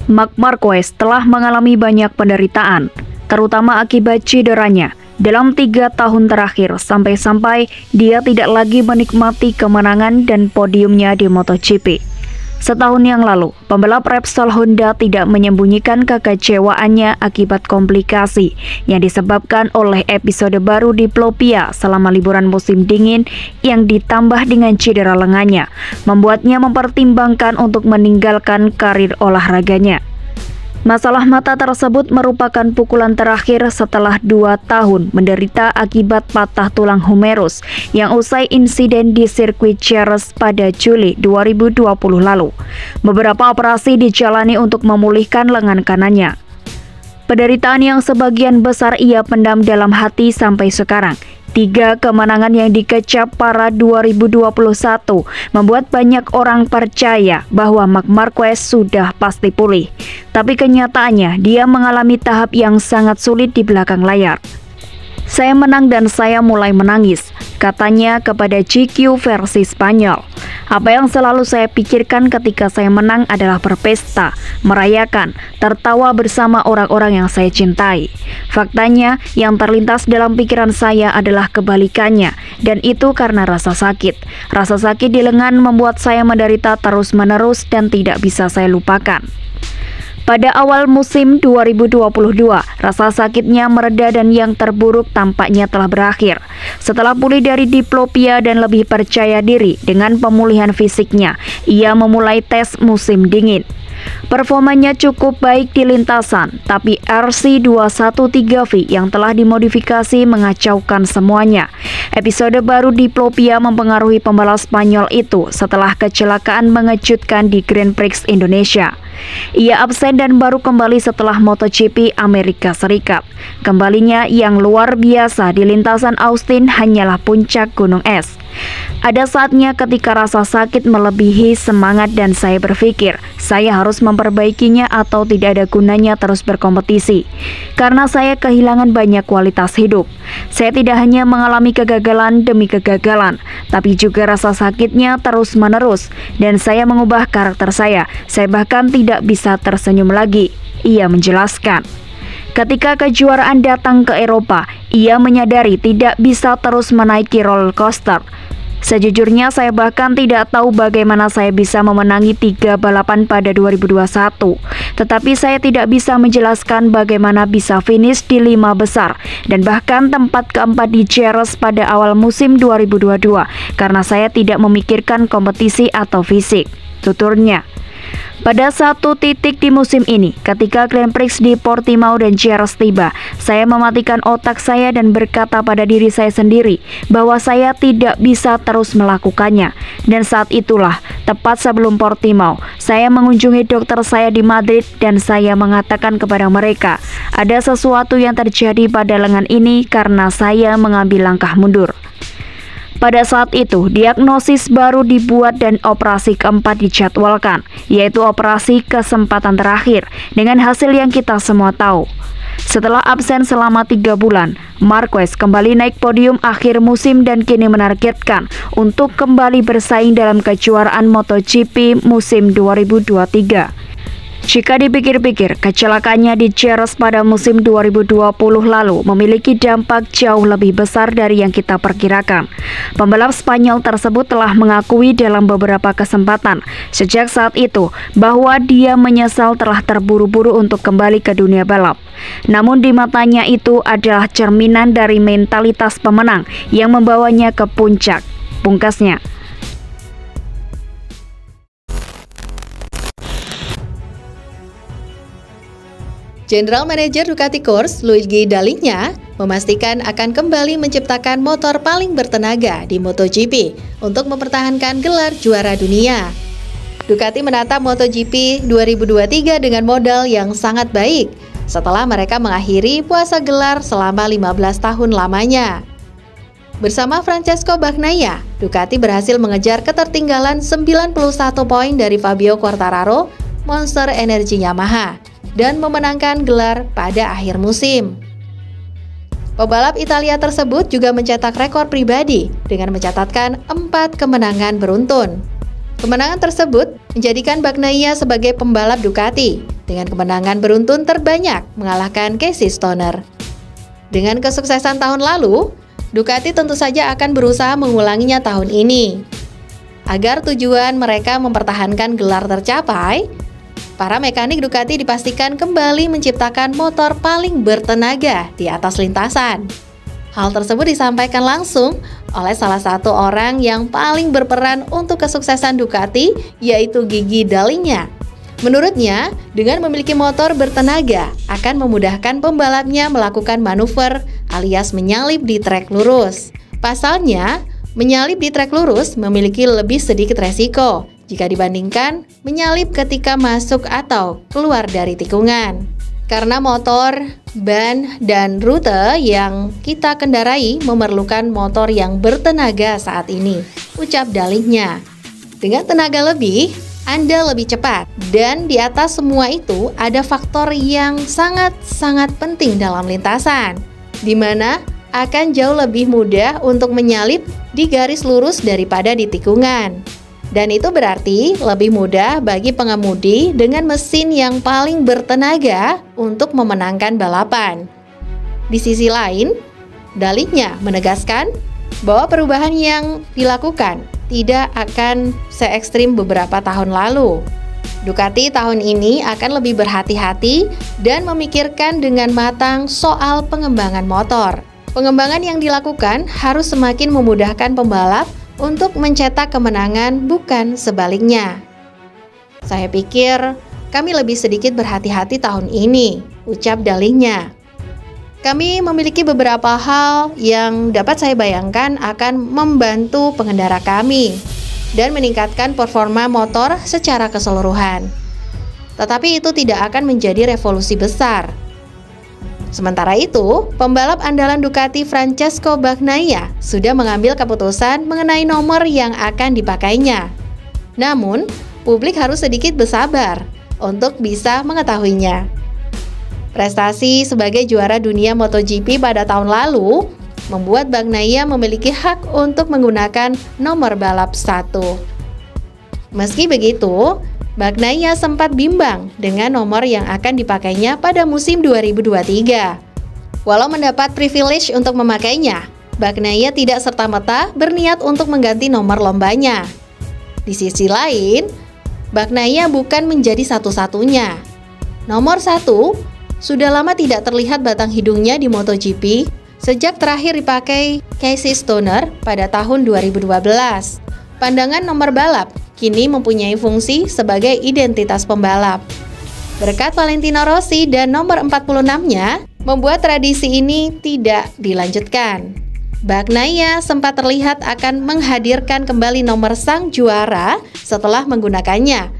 Marc Marquez telah mengalami banyak penderitaan, terutama akibat cederanya dalam 3 tahun terakhir sampai-sampai dia tidak lagi menikmati kemenangan dan podiumnya di MotoGP. Setahun yang lalu, pembalap Repsol Honda tidak menyembunyikan kekecewaannya akibat komplikasi yang disebabkan oleh episode baru diplopia selama liburan musim dingin yang ditambah dengan cedera lengannya, membuatnya mempertimbangkan untuk meninggalkan karir olahraganya. Masalah mata tersebut merupakan pukulan terakhir setelah 2 tahun menderita akibat patah tulang humerus yang usai insiden di sirkuit Jerez pada Juli 2020 lalu. Beberapa operasi dijalani untuk memulihkan lengan kanannya. Penderitaan yang sebagian besar ia pendam dalam hati sampai sekarang. 3 kemenangan yang dikecap para 2021 membuat banyak orang percaya bahwa Marc Marquez sudah pasti pulih. Tapi kenyataannya dia mengalami tahap yang sangat sulit di belakang layar. "Saya menang dan saya mulai menangis," katanya kepada GQ versi Spanyol. "Apa yang selalu saya pikirkan ketika saya menang adalah berpesta, merayakan, tertawa bersama orang-orang yang saya cintai. Faktanya, yang terlintas dalam pikiran saya adalah kebalikannya, dan itu karena rasa sakit. Rasa sakit di lengan membuat saya menderita terus-menerus dan tidak bisa saya lupakan." Pada awal musim 2022, rasa sakitnya mereda dan yang terburuk tampaknya telah berakhir. Setelah pulih dari diplopia dan lebih percaya diri dengan pemulihan fisiknya, ia memulai tes musim dingin. Performanya cukup baik di lintasan, tapi RC213V yang telah dimodifikasi mengacaukan semuanya. Episode baru diplopia mempengaruhi pembalap Spanyol itu setelah kecelakaan mengejutkan di Grand Prix Indonesia. Ia absen dan baru kembali setelah MotoGP Amerika Serikat. Kembalinya yang luar biasa di lintasan Austin hanyalah puncak gunung es. Ada saatnya ketika rasa sakit melebihi semangat dan saya berpikir, saya harus memperbaikinya atau tidak ada gunanya terus berkompetisi. Karena saya kehilangan banyak kualitas hidup. Saya tidak hanya mengalami kegagalan demi kegagalan, tapi juga rasa sakitnya terus-menerus. Dan saya mengubah karakter saya bahkan tidak bisa tersenyum lagi, ia menjelaskan. Ketika kejuaraan datang ke Eropa, ia menyadari tidak bisa terus menaiki roller coaster. "Sejujurnya saya bahkan tidak tahu bagaimana saya bisa memenangi 3 balapan pada 2021. Tetapi saya tidak bisa menjelaskan bagaimana bisa finish di 5 besar dan bahkan tempat keempat di Jerez pada awal musim 2022 karena saya tidak memikirkan kompetisi atau fisik," tuturnya. Pada satu titik di musim ini, ketika Grand Prix di Portimao dan Jerez tiba, saya mematikan otak saya dan berkata pada diri saya sendiri bahwa saya tidak bisa terus melakukannya. Dan saat itulah, tepat sebelum Portimao, saya mengunjungi dokter saya di Madrid dan saya mengatakan kepada mereka, ada sesuatu yang terjadi pada lengan ini karena saya mengambil langkah mundur. Pada saat itu, diagnosis baru dibuat dan operasi keempat dijadwalkan, yaitu operasi kesempatan terakhir, dengan hasil yang kita semua tahu. Setelah absen selama 3 bulan, Marquez kembali naik podium akhir musim dan kini menargetkan untuk kembali bersaing dalam kejuaraan MotoGP musim 2023. Jika dipikir-pikir, kecelakaannya di Jerez pada musim 2020 lalu memiliki dampak jauh lebih besar dari yang kita perkirakan. Pembalap Spanyol tersebut telah mengakui dalam beberapa kesempatan sejak saat itu bahwa dia menyesal telah terburu-buru untuk kembali ke dunia balap. Namun di matanya itu adalah cerminan dari mentalitas pemenang yang membawanya ke puncak, pungkasnya. General Manager Ducati Course, Luigi Dall'Igna, memastikan akan kembali menciptakan motor paling bertenaga di MotoGP untuk mempertahankan gelar juara dunia. Ducati menatap MotoGP 2023 dengan modal yang sangat baik setelah mereka mengakhiri puasa gelar selama 15 tahun lamanya. Bersama Francesco Bagnaia, Ducati berhasil mengejar ketertinggalan 91 poin dari Fabio Quartararo, Monster Energy Yamaha, dan memenangkan gelar pada akhir musim. Pebalap Italia tersebut juga mencetak rekor pribadi dengan mencatatkan 4 kemenangan beruntun. Kemenangan tersebut menjadikan Bagnaia sebagai pembalap Ducati dengan kemenangan beruntun terbanyak mengalahkan Casey Stoner. Dengan kesuksesan tahun lalu, Ducati tentu saja akan berusaha mengulanginya tahun ini. Agar tujuan mereka mempertahankan gelar tercapai, para mekanik Ducati dipastikan kembali menciptakan motor paling bertenaga di atas lintasan. Hal tersebut disampaikan langsung oleh salah satu orang yang paling berperan untuk kesuksesan Ducati, yaitu Gigi Dall'Igna. Menurutnya, dengan memiliki motor bertenaga akan memudahkan pembalapnya melakukan manuver alias menyalip di trek lurus. Pasalnya, menyalip di trek lurus memiliki lebih sedikit resiko jika dibandingkan menyalip ketika masuk atau keluar dari tikungan. Karena motor, ban, dan rute yang kita kendarai memerlukan motor yang bertenaga saat ini, ucap Dall'Igna. Dengan tenaga lebih, Anda lebih cepat. Dan di atas semua itu ada faktor yang sangat-sangat penting dalam lintasan, di mana akan jauh lebih mudah untuk menyalip di garis lurus daripada di tikungan. Dan itu berarti lebih mudah bagi pengemudi dengan mesin yang paling bertenaga untuk memenangkan balapan. Di sisi lain, Dall'Igna menegaskan bahwa perubahan yang dilakukan tidak akan se-ekstrim beberapa tahun lalu. Ducati tahun ini akan lebih berhati-hati dan memikirkan dengan matang soal pengembangan motor. Pengembangan yang dilakukan harus semakin memudahkan pembalap untuk mencetak kemenangan, bukan sebaliknya. Saya pikir kami lebih sedikit berhati-hati tahun ini, ucap Dall'Igna. Kami memiliki beberapa hal yang dapat saya bayangkan akan membantu pengendara kami dan meningkatkan performa motor secara keseluruhan. Tetapi itu tidak akan menjadi revolusi besar. Sementara itu, pembalap andalan Ducati Francesco Bagnaia sudah mengambil keputusan mengenai nomor yang akan dipakainya. Namun, publik harus sedikit bersabar untuk bisa mengetahuinya. Prestasi sebagai juara dunia MotoGP pada tahun lalu membuat Bagnaia memiliki hak untuk menggunakan nomor balap 1. Meski begitu, Bagnaia sempat bimbang dengan nomor yang akan dipakainya pada musim 2023. Walau mendapat privilege untuk memakainya, Bagnaia tidak serta-merta berniat untuk mengganti nomor lombanya. Di sisi lain, Bagnaia bukan menjadi satu-satunya. Nomor 1 sudah lama tidak terlihat batang hidungnya di MotoGP sejak terakhir dipakai Casey Stoner pada tahun 2012. Pandangan nomor balap kini mempunyai fungsi sebagai identitas pembalap. Berkat Valentino Rossi dan nomor 46-nya, membuat tradisi ini tidak dilanjutkan. Bagnaia sempat terlihat akan menghadirkan kembali nomor sang juara setelah menggunakannya.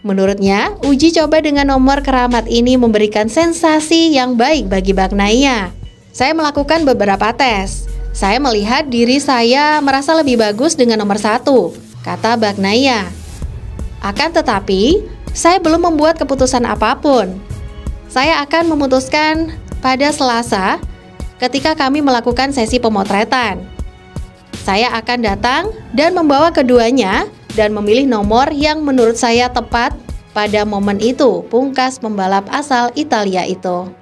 Menurutnya, uji coba dengan nomor keramat ini memberikan sensasi yang baik bagi Bagnaia. Saya melakukan beberapa tes. Saya melihat diri saya merasa lebih bagus dengan nomor 1, kata Bagnaia. Akan tetapi, saya belum membuat keputusan apapun. Saya akan memutuskan pada Selasa ketika kami melakukan sesi pemotretan. Saya akan datang dan membawa keduanya dan memilih nomor yang menurut saya tepat pada momen itu, pungkas pembalap asal Italia itu.